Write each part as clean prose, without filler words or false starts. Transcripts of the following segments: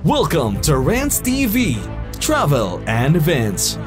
Welcome to Rants TV, Travel and Events.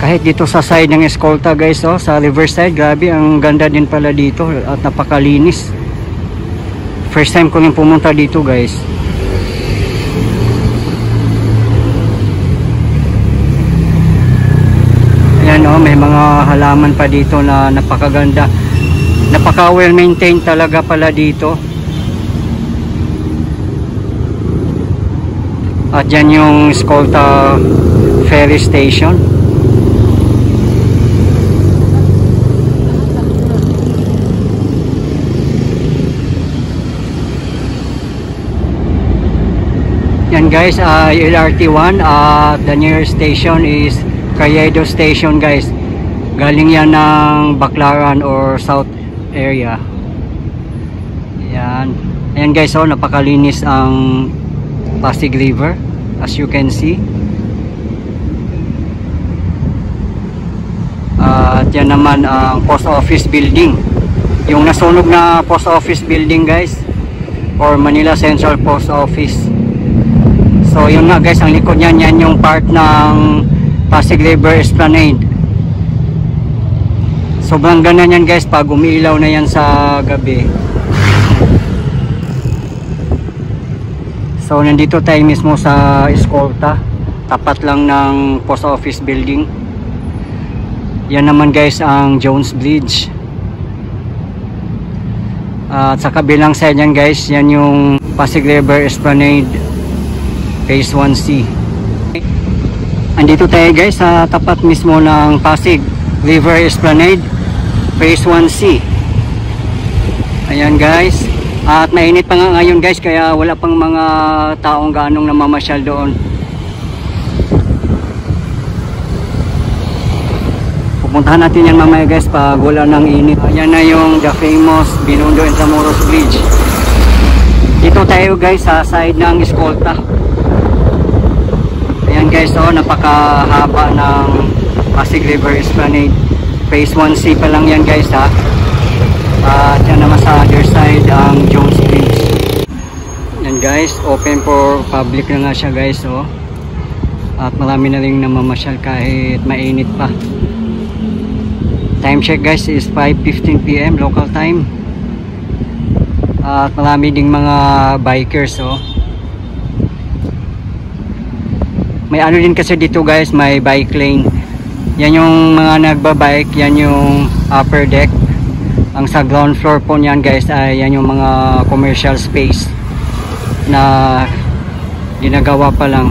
Kahit dito sa side ng Escolta guys, oh, sa Riverside, grabe ang ganda din pala dito at napakalinis. First time ko rin pumunta dito guys. Ayan, oh, may mga halaman pa dito na napakaganda. Napaka well maintained talaga pala dito. At yan yung Escolta Ferry Station. Yan guys, LRT1, the nearest station is Calledo Station guys. Galing yan ng Baclaran or South area. Yan. Ayan guys, oh, napakalinis ang Pasig River as you can see. At yan naman ang post office building. Yung nasunog na post office building guys, or Manila Central Post Office. So yun nga guys, ang likod niyan, yan yung part ng Pasig River Esplanade. Sobrang ganda niyan guys pag umiilaw na yan sa gabi. So nandito tayo mismo sa Escolta, tapat lang ng post office building. Yan naman guys ang Jones Bridge. At sa kabilang side yan guys, yan yung Pasig River Esplanade Phase 1C. Andito tayo guys sa tapat mismo ng Pasig River Esplanade Phase 1C. Ayan guys. At mainit pa nga ngayon guys, kaya wala pang mga taong ganong namamasyal doon. Pupuntahan natin yan mamaya guys pag wala ng init. Ayan na yung the famous Binondo Intramuros Bridge. Dito tayo guys sa side ng Escolta. Ayan guys, oh, napakahaba ng Pasig River Esplanade. Phase 1C pa lang yan guys ha. At yan naman sa other side ang Jones Bridge. Yan guys, open for public na nga siya guys, oh. At marami na rin namamasyal kahit mainit pa. Time check guys is 5:15 PM local time. At marami ding mga bikers, oh. May ano din kasi dito guys, may bike lane. Yan yung mga nagbabike, yan yung upper deck. Ang sa ground floor po niyan guys ay yan yung mga commercial space na ginagawa pa lang.